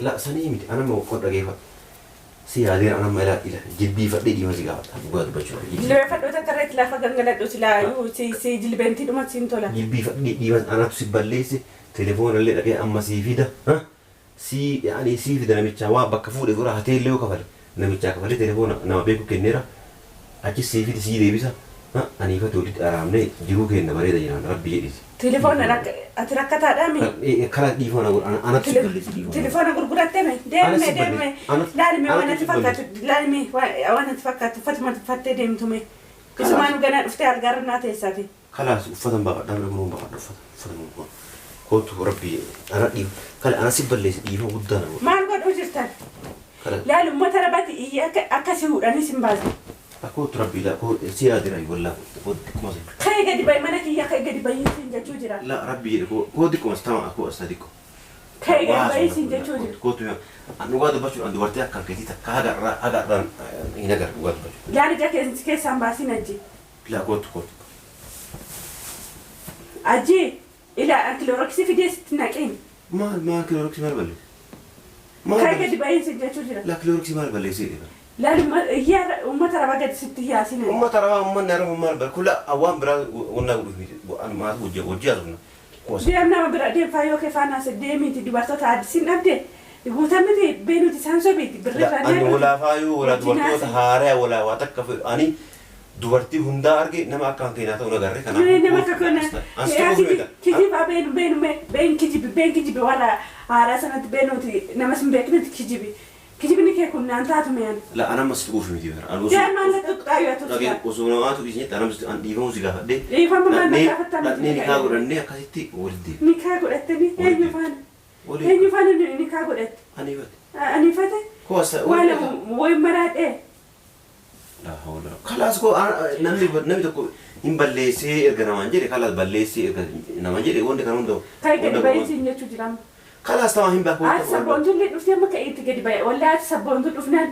لا سنيمتي أنا ما أقول رجيفة سيادير أنا ما لا إله جدي فدي دي مسجات أبغى تبجوا لا فدوت تريت لا فجنجلت دوسلا يو سي جلبنتي دوما سينتولا جدي فدي دي بس أنا تسيب ليسي تليفون اللي لقي أما سي فيدا ها سي يعني سي فيدا نمتشوا بكفور يقول هتيل له كفر نمتشا كفر تليفون نما بيكو كنيرة أكيد سي فيدا سي دي بيسا ها أنا يفتولي أرامني جيبو كنا مريض يعني ربي يدي تليفون أنا أتركت هذا إيه كلا تليفون أنا تسيب ليسي تليفون أقول قرأت دم لا مي وأنا تفكرت لا مي وأنا تفكرت فتمة فت دم تومي كسمان وجنا افتار قرنا تيساتي خلاص فتم بقى دم رجلهم بقى فتم قلت ربي أنا دي كلا أنا سيب ليسي دي هو قدنا ما نقول أجرتان لا لما ترى باتي إياك أكاسيو أنا سيمبازي أقول ربي لا أقول سيادة رأي ولا أقول كم زين خير قدي باي منك يا خير قدي باي سين جوجرا لا ربي أقول ديكم استمع أقول أستديكم خير قدي باي سين جوجرا أقول تيا أنا وقاد بشر عند ورتي أكل كتير أجر ينقر وقاد بشر لا رجعك كيس سامباسي نجي لا أقول أجي إلى أكلوركسي في ديس تناكين ما كلوركسي ما بلي خير قدي باي سين جوجرا لا كلوركسي ما بلي سيدي لا هي وما ترى بقت ست ياسين وما ترى وما نرى وما بل كل أوام برا ونقول أنا ما وجه أظن ديمنا ما برا ديم فايو كيف أنا سديمي تدي بارتو تعدسين أبدي يقول تمدي بينو تسانسو بيتي بالرفع أنا ولا فايو ولا دورتي وتهارة ولا واتك أني دورتي هندا أرجع نما كان كينا تونا غيرك أنا نما كنا كذي بين كذي ولا هارة سنة بينو تي نما سمبكنا كذي كذي كي كنا أنت هتمين لا أنا مستقوف في مدير أنا وصل ما لا تقطعيه تقطع لكن وصلنا تو بيجي أنا مست عندي فهم زيها هدي إيه فما ما نكافة لا نكاغو رني أكاسيتي ولدي نكاغو رتني هني فان نكاغو رت أني فات كوسا ولا وين مرات إيه لا حول خلاص كو نمي تكو إن بلسي إرجعنا جري خلاص بلسي نما جري وند كانون دو كاي كده بايسين يتوجرام خلاص تمام بقول سبونتو اللي نفتح ما كأي تجدي باي ولا سبونتو نفتح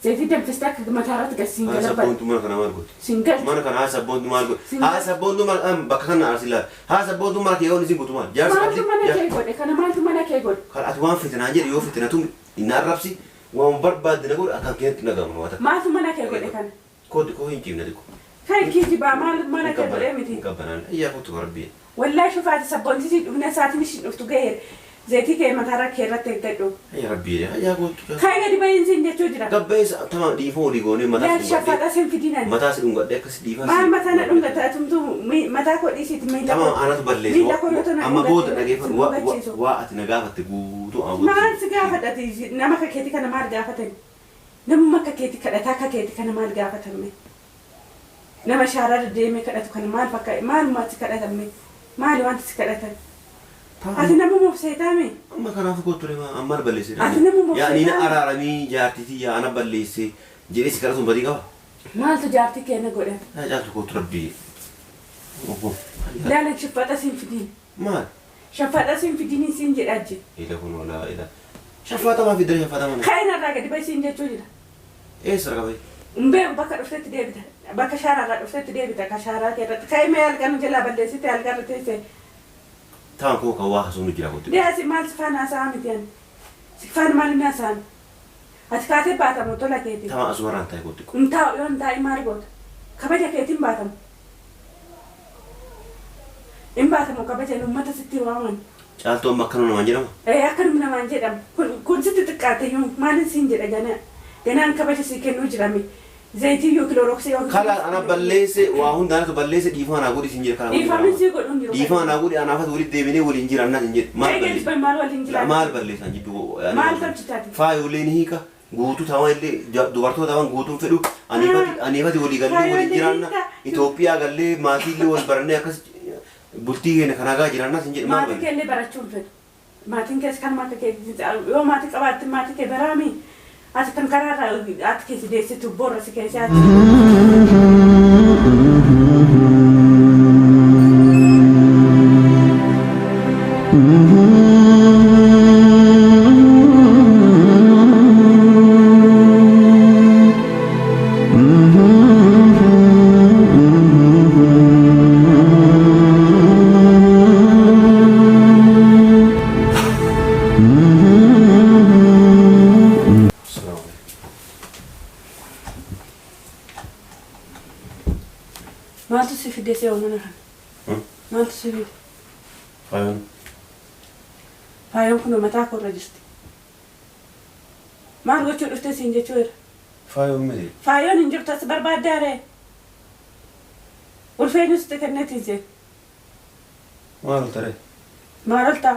زي دم فستك ما تعرف تقسين كلا سبونتو ما كنا ماركوت سينجل ما كنا سبونتو ماركوت سبونتو ما بكرنا أرسلا سبونتو ما كيهون زين كتوما جالس ما كي يقول كنا ما كي يقول خلاص أتوان فتنة جري يو فتنة توم الناربسي ومبرباد نقول أكان كنت نقام نواتا ما كي يقول كان كود كوين كيم نديكو هاي كي تبع ما كي يقول إيه متي كبرنا إياه كنت غربي والله شوف هذا سبونتي وناس ساعتين مش نفتح غير زيتي كي متارا كيرت تقدو يا ربي يا قلت خاي قد باين زين جتو جرا قبيس تمام ديفون ديغوني لا شفات اسم في دينا متى سدون قد كس ديفا ما متى ندون قد تمتو متى كو ديسي تميلا تمام انا تبليس اما بود نجيف وقت نغافت غوتو ما سغافت اتي نما كيتي كان ما غافتني نما كيتي كدتا كيتي كان ما غافتني نما شارار ديمي كدتو كان ما فك ما تكدتني ما لو انت تكدتني أنت نمو مفسيتامي أما كنا فكرت لما أمر بليسي أنت نمو مفسيتامي يعني أنا أرامي جارتي يا أنا بليسي جلسي كراسون بديكا ما أنت جارتي كأنك قلنا لا جارتي كنت ربي لا لا شفت أسين في دين ما شفت أسين في دين سينجر أجي إذا كن ولا إذا شفت ما في دري شفت ما خاينا الراجل دبي سينجر تقولي إيه سرقة مبين بكر أفتت ديبتا بكر شارع أفتت ديبتا كشارع كذا خاي ما يلقى جلا بليسي تلقى تيسي تام كوكا واحد سوني جرا كنت ده أسي مال سفان أسامي تيان سفان مال ناسان أتكاتب باتم وطلع كيتي تام أزوران تاي كنت انتا يون تاي مال بود كبجة كيتي باتم إن باتم وكبجة نمتا ستي وامن جالتو مكانو نمانجرا إيه أكن من نمانجرا كل ستي تكاتي يوم مال سينجر جنا أن كبجة سيكنو جرامي زيتي يوكلوروكسي خلا أنا بليسي وهون دانا بليسي ديفان أقولي سينجر كلا ديفان سيقول أنجرو ديفان أقولي أنا فات وليد ديبني ولينجر أنا سينجر مال بليس أنجي بيو مال تبتدي فايولين هيكا guutuu taawwan illee dubartoota taawwan guutuun fedhu aniifati walii gallee waliin jiraanna Itoophiyaa gallee maatii illee wal barannee akkas bultii keenya kan hagaa jiraannas hin jedhu maatii kee illee barachuun fedhu maatiin keessa kan maatii kee yoo maatii qabaatte maatii kee baraami ati kan karaarraa ati keessa deessitu borra si keessa maaltu si fide si mana kan maaltu si fide faayoon kun mataa korra jirti maal gochuu dhufte siin jechuudha faayoon miti faayoon hin jirtu as barbaaddaare ulfeenyus itti kenneetiin seen maal tare maal oltaa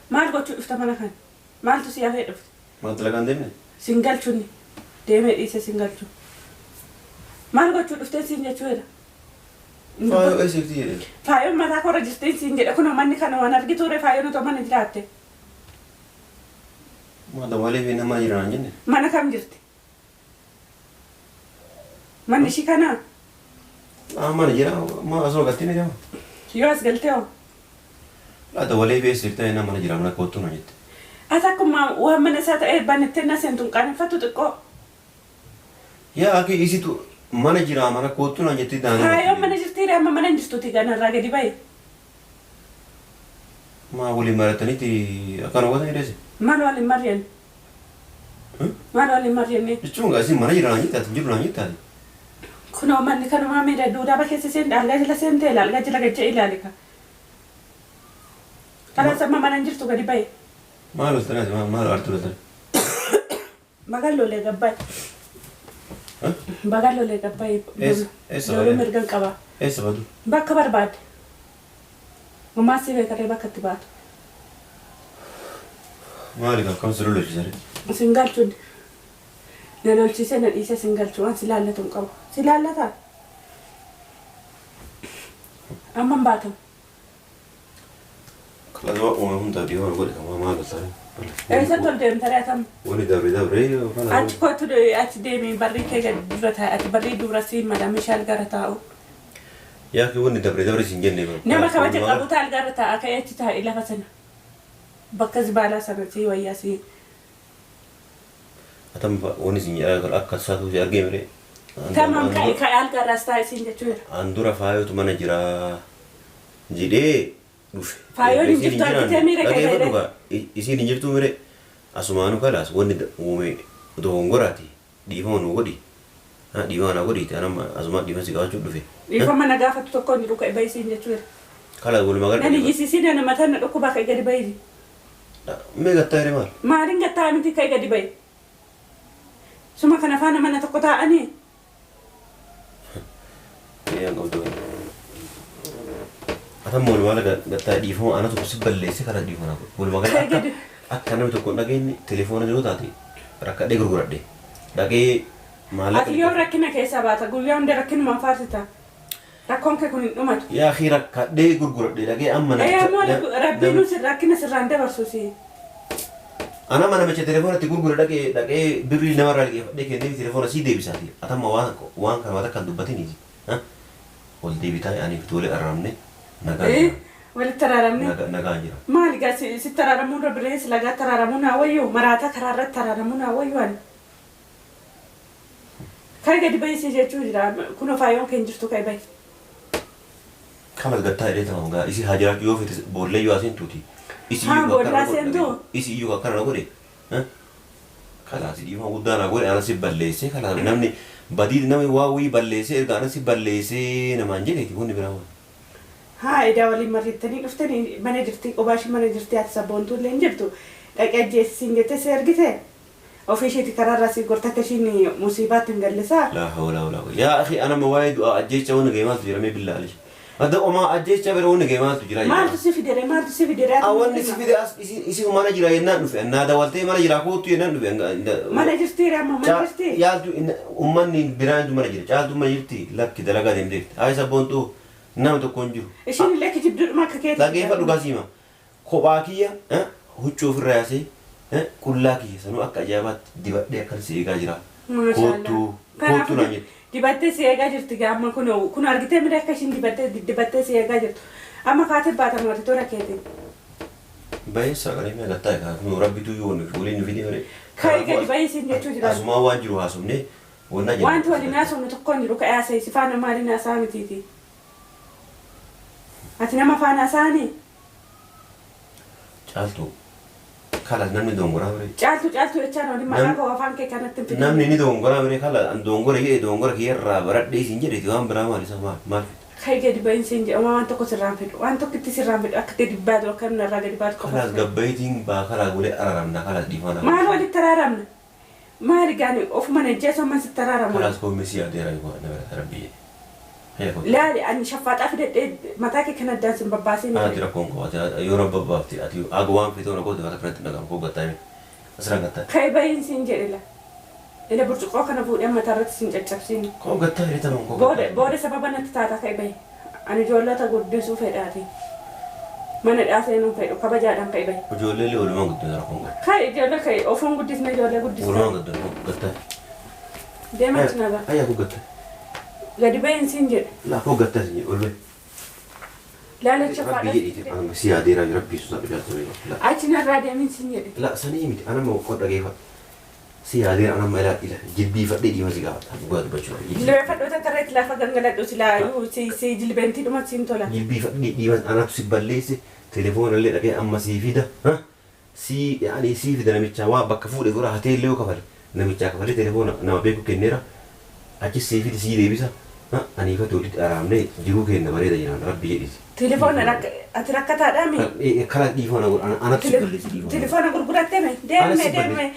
maal gochuu dhufte mana kan maaltu si hafee dhufte maal dalagaan deemne singalchunni deemee dhiise singalchu maal gochuu dhufte siin jechuudha faayoon eessifti jedhe faayoon mataa korra jirti siin jedhe kun manni kana waan argituure faayoon utoo mana jiraatte maal maaliif nama jiraan jenne mana kam jirti manni ishii kanaa mana jira ma asoo galtii ni jama yoo as galtee hoo laata waliif eessifti nama mana jira mana kootu na jette ati akkuma waan mana isaa ta'ee bannettee na seentuun qaaneffatu xiqqoo yaa aki isitu mana jira mana kootu na jetti daana faayoon mana jirtii amma mana hin jirtuuti ganarraa gadi bahe ma waliin marataniiti akkana wata hidheesse maal waliin mari'an maal waliin mari'anne jechuun gaasiin mana jira naan jettaati jiru naan jettaati kunoo manni kanumaa miidha duudhaaba keessa seente algaa jala seente algaa jala gajja ilaali ka kanas amma mana hin jirtu gadi bahe maal oltanaati maal artu oltani magaallolee gabbaay magaallolee gabbaay dooluu mirgan qaba eessa badu bakka barbaade ammaa si beekaree bakka itti baatu maali akkam si lolchisare singalchuun na lolchise na dhiise singalchuu waan si laallatu hin qabu si laallataa amma hin baatamu kalazaa uuma hundaa dhiyoon godhe kamaa maal oltare eessatti ol deemtaree atam wani dabre achi kootu achi deemi barrii kee gadi dura taa'e ati barrii dura si madame shaal gara taa'u yaa ki wani dabre siin jenne nama kabaja qabu taal gara taa'a ka'ee achi taa'e lafa sana bakka zibaalaa sana si wayyaa si atam wani siin jedha akka saatu si argee mire tamam ka'e al garraas taa'e siin jechuudha andura faayotu mana jira jedhee dhufe faayoon hin jirtu argitee miira kee isiin hin jirtu mire asumaanu kalaas wanni uume dogongoraati dhiifama nu godhi dhiifama na godhiiti anama asuma dhiifama si qabachuu dhufe dhiifama na gaafatu tokko hin dhuka baisiin jechuudha kalaas walumaa gala nani jisiisiin ana mataan na dhukkuba ka'e gadi bayidi Mee gattaa maal? Maaliin gattaa miti kai gadi bahe. Suma kana faana mana tokko taa'anii. Yang kau tu. Atau mulu malah gattaa dhiifama ana tokko si balleesse karaa dhiifama aku. Mulu magala akka namni tokko dhageenye telefoona jiru taate rakkadhee gurguradhe. Dhagee maallaqa. Ati yoo rakkina keessaa baata guyyaa hunda rakkinuma faarsita. Rakkoon kee kun hin dhumatu. Yaa akhi rakkadhee gurguradhe dhagee amma Rabbiin rakkina sirraan dabarsuusi. Ana mana macam telefon nanti gurgura dhaqee birrii namarraa liqeeffadhee kennee telefoona sii deebisaati. Atamma waan kana waan akkan dubbatin ol deebitaa ani fitoolee arramne nagaa jira. Walitti taraaramne? Nagaa jira. Maali gaa si taraaramuun rabbileen si lagaa taraaramuun haa wayyu maraataa karaa irratti taraaramuun haa wayyu ani. Kai gadi bayisii jechuu jira kun ofaayoon keen jirtu kai bayi. Kamal gattaa hidhee ta'uu gaa isi haajiraatu yoo fete boollee yoo asiin tuuti. Boollaa seentuu? Isi iyyuu akkana na godhe. Kalaasi dhiifama guddaa na godhe ana si balleessee kalaasi namni badii namni waa wayii balleessee erga ana si balleessee namaan jedheeti wanni biraa waan. Haa edaa waliin mariittanii dhuftanii mana jirti qobaashii mana jirti ati sabboontuu illee hin jirtu dhaqee ajjeesisiin jettee si ergite ofii isheeti karaarraa si gortatte ishiin musiibaatti hin gallisaa. Laa hawlaa walaa yaa akhi ana ma waa'ee du'aa ajjeecha wanni geemaatu jira mee billaalee. Ada oma ajjeecha bira wanni geemaatu jira. Maaltu si fidere maaltu si fidere. Wanni si fide isi mana jira yennaan dhufe naa dawaltee mana jira kootu yennaan dhufe. Mana jirti amma mana jirti. Yaaltu ummanni biraantu mana jira caaltu mana jirti lakki dalagaa deemteetti. Haa sabboontuu nama tokko hin jiru. Ishiin illee kijibduudhuma akka keetti. Dhageeffadhu gaasiima. Kophaa kiyya huccuu ofirraa yaasee qullaa kiyya sanuu akka ajaa'ibaatti dibadhee akkan si eegaa jira. Kootu naan jedhe. Dibattee si eegaa jirti gaamma kun argitee midhaa akka ishiin dibattee si eegaa jirtu. Amma kaatee baatamu ati toora keetiin. Baay'ee sagalee mee gattaa egaa kun rabbitu yoo waliin nu fidee malee. Kai gadi baay'ee siin jechuu jira. Asumaa waan jiru haasofnee wanna jedhu. Wanti waliin haasofnu tokkoon jiru ka'ee haasa'e si faana maaliin haasaa mitiiti. Ati nama faana haasaanii. Caaltu kala namni dongoraa bire. Caaltu jechaan waliin maqaa koo afaan kee kanatti hin fidin. Namni ni dongoraa bire kala dongora kee irraa baradhee isin jedheeti waan biraa maal isa maal fide. Kai gadi bahin siin jedhama waan tokko sirraan fedhu waan tokkitti sirraan fedhu akka gadi baatu akka narraa gadi baatu qofa. Kalaas gabbayitiin baa kalaas golee araaramna kalaas dhiifana. Maal walitti araaramna? Maali gaani ofuma najjeesoo man sitti araaramu. Kalaas koomisi adeera yoo nama rabbiye. Laali ani shaffaaxaa fidadhee mataa kee kan addaan sin babbaasee. Ati rakkoon qabaate yoo rabba baafte ati aga waan fitoo na goote kana kanatti naqamu koo gattaame asirra gattaa. Kai bahin siin jedhela. Ila burcuqoo kana fuudhee mataa irratti sin caccabsiin. Koo gattaa hiriitaman koo. Booda sababa natti taata kai bahi. Ani ijoollota guddisuu fedhaati. Mana dhaaseenuu fedhu kabajaadhaan kai bahi. Ijoollee walumaan guddina rakkoon qabu. Kai ijoollee kai ofuun guddisna ijoollee guddisna. Walumaan guddina gattaa. Deematti na bara. Ayyaa koo gattaa. Gadi bahin siin jedhe. Laa koo gattaa siin jedhe olbee. Laalacha Rabbi faadha. jedhiti anuma si adeera rabbi suusa bidaatu. Achi narraa deemin siin jedhe. La sanii miti anama koo dhageeffadhu. Si adeera anama ilaa jilbiifadhee dhiima si gaafata dhugaa dubbachuu. Jilbeeffadhoota karreetti lafa gangaladhu silaa si jilbeentii dhumatti siin tola. Jilbiifadhee dhiima anatu si balleesse telefoona illee dhagee amma sii fida. Sii fida namichaa waa bakka fuudhe gora hatee illee yoo kafale namichaa kafalee telefoona nama beeku kenneera achi sii fidi sii deebisa. Ani ifatti walitti araamnee jiruu kenna bareeda jiraan rabbi jedhisi. Telefoona ati rakkataadhaa mi? Kala dhiifama anatu si balleesse dhiifama. Telefoona gurgurattee mi? Deemee.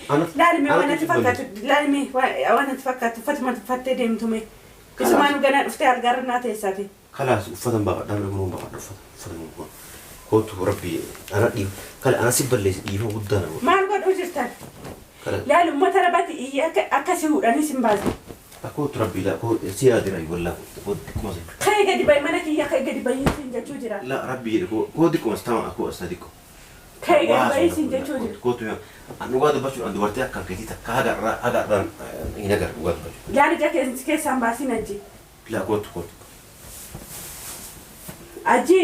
Laalime waan ati fakkaatu laalime waan ati fakkaatu uffatuma uffattee deemtu mi? Isumaan ganaa dhuftee argaarannaa teessaati. Kalaas uffatan baafadhaa bira kunuun baafadha uffatan. Kootu rabbi ana dhiifa kala ana si balleesse dhiifama guddaa na godha. Maal godhuu jirtan? Laalu uummata rabatti iyya akkasii fuudhanii sin baasu. Aku terlebih lah, aku siapa dia lagi bola, aku masih. Kaya gadi bayi mana kaya kaya gadi bayi sinja cujira. La Rabbi, aku di kemas tahu aku asal diko. Kaya gadi bayi sinja cujira. Aku tu yang, anu gua tu baca, anu berarti akan kita agak ini agak gua tu baca. Jadi jaga sikit sambasin aja. La aku tu. Aja,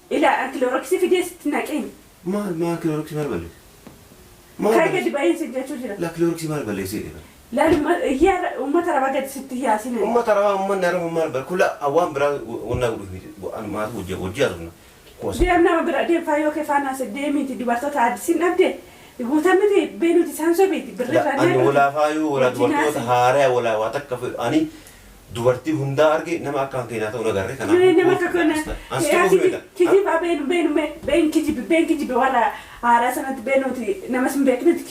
ila akiloroksi video setinakin. Mal akiloroksi mal balik. Kaya gadi bayi sinja cujira. La akiloroksi mal balik sih dia. Lalu iya umat Arab agak setia sih nih. Umat Arab umat narum mal balik. Kula awam berang unna guru ni, anu mah ujian tu. Dia nama berat dia fayo ke fana sedih miti di barto tadi sin abde. Ibu tahu miti benu di sanso miti berlebihan. Anu wala fayo wala dua hari wala watak kafe ani dubartii hundaa arge nama akkaan keenyaa ta'uu nagarre kana nama akka kana kijiba been kijibi warra haaraa sanatti beenuti nama sin beeknati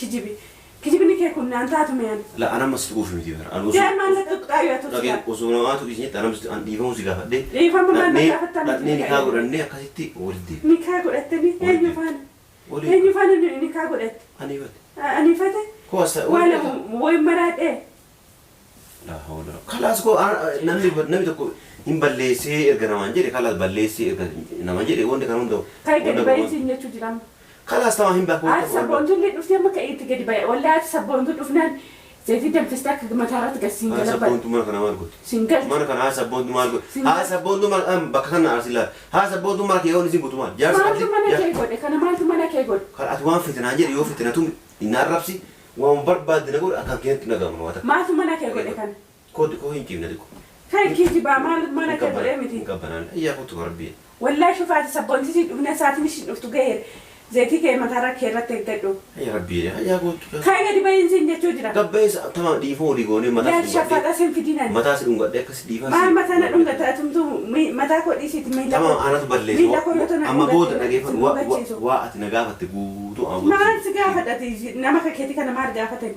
kijibni kee kun naan taatu meen la ana mas tuuf miti bara anu jaamaan la tuqaayatu lagi osoo nama tu isni tanam an dhiifamu si gaafadhe dhiifamu man gaafattan ni kaa godhanne akkasitti walitti ni kaa godhattani eenyu faana ni kaa godhatte ani fate kosa wala way maraadhe la hawla khalas ko namni tokko hin balleessee erga namaan jedhe khalas balleessee erga namaan jedhe wonde kan hundo kai gadi bayin jechu jiram khalas tama hin bakko sabontu li dhufte maka itti gadi bay wallahi sabontu dhufnaan zeeti dem fistak matarat gasin galaba sabontu mana kana margot singal mana kana sabontu margot sabontu mar am bakana arsila sabontu mar ke yoni singutuma jar sabontu mana ke gode kana maltu mana ke gode kala atwan fitna jedhe yo fitnatum inarrabsi waan barbaadde nagoon akkaan keenyatti nagamu wata maatu mana kee godhe kan ko hin ciifne diko kan kijibaa maal mana kee godhe miti qabbanaan ayyaa kutu rabbi wallahi shufaati sabboonti dhufna saatiin isin dhuftu gaheer zeetii kee mataara kee irratti eeggadhu ayyaa rabbi ayyaa kutu kai gadi bayin sin jechuu jira gabbees tama dhiifoo olii goonee mataa si shafaadha sin fidinan mataa si dhungadhe akkas dhiifan maal mataa na dhungata tumtu mataa koo dhiisiiti miila tama anatu balleessu amma booda dhageeffatu waa ati na gaafatte guutuu maal si gaafadhati nama akka keeti kana maal gaafatan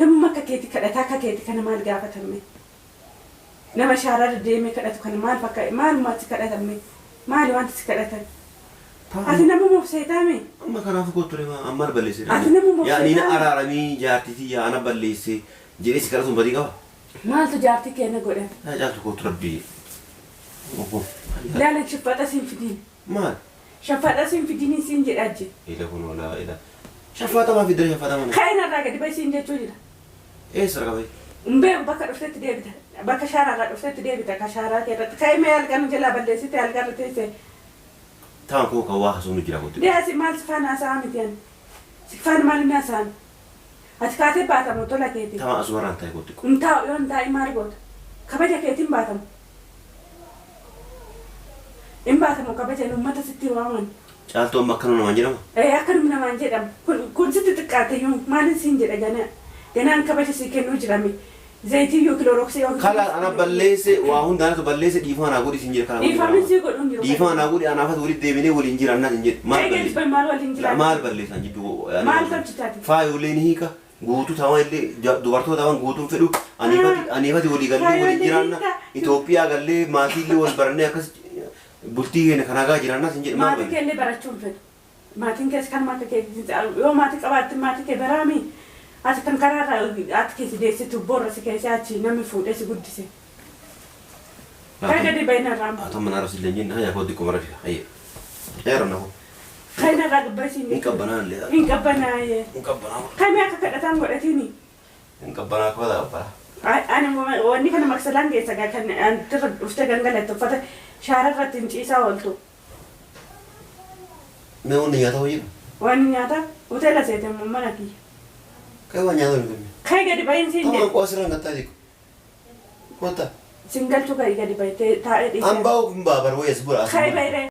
namuma akka keeti kadhataa akka keeti kana maal gaafatame nama shaararra deemee kadhatu kana maal fakka maalumaatti kadhatame maali wanti si kadhatan ati namuma seetaame amma kanaaf gootu deema amma balleesse ati namuma yaa ni na araaramii jaartitii yaa ana balleesse jedhee si kadhatuun badii qaba maaltu jaartii keenya godhan yaa jaartu gootu rabbii laalan shaffaadha siin fidiin maal shaffaadha siin fidiin siin jedhaaje ila kun wala ila shaffaatamaa fidee shaffaatamaa kainarraa gadi bayi siin jechuu jira eessa qabee umbee bakka dhuftetti deebita bakka shaaraarraa dhuftetti deebita ka shaaraa keerratti kaimee algan jalaa balleessite algarra teesse tama koo kan waa hasuunu jira gootu deasi maal sifaan haasa'aa miti ani sifaan maal inni haasa'an ati kaatee baatamu tola keeti tama asumarraan ta'e gootu umtaa'u yoon taa'e maal goota kabaja keetiin baatamu in baatamu kabajaan uummata sitti waaman caaltuu amma akkanuma namaan jedhama akkanuma namaan jedhama kun sitti xiqqaate yoo maalin siin jedha ganaan kabaja sii kennuu jirame zayitii yoo kilooroksii yoo kala ana balleesse waa hundaanatu balleesse dhiifama naa godhi siin jedhe kana dhiifamni sii godhuun jiru dhiifama naa godhi anaafatu walitti deebinee waliin jiraannaa siin jedhe maal waliin jiraannaa maal balleessan jidduu maal tolchitaati faayooleen hiika guutuu tawa illee dubartoota tawan guutuun fedhu aniifati walii gallee waliin jiraanna Itoophiyaa gallee maatii illee wal barannee akkas bultii keenya kanaa gaa jiraannaa siin jedhe maatii kee illee barachuun fedhu maatiin keessa kan maatii kee yoo maatii qabaatte maatii kee baraami ati kan karaarraa ati keessa deessitu borra si keessa achi namni fuudhee si guddise kan gadi bayna raam atama na rasul lenyin haya ko dikko marafi haye era na ko kayna ra gabba si in kabana le in kabana ye in kabana kami aka kadatan godhatini in kabana ko da ba ani wani kana maksalan geessa ga kan an tirra ufte gangalatto fata shaararratti ciisaa oltu me woni nyaata hoyi wani nyaata utela seete mana ki kai wa nyaata ni kai gadi bayin sin de ko asran gatta dik kota singal tu kai gadi bayte taa'e an bawo kun babar wayes bura kai bayre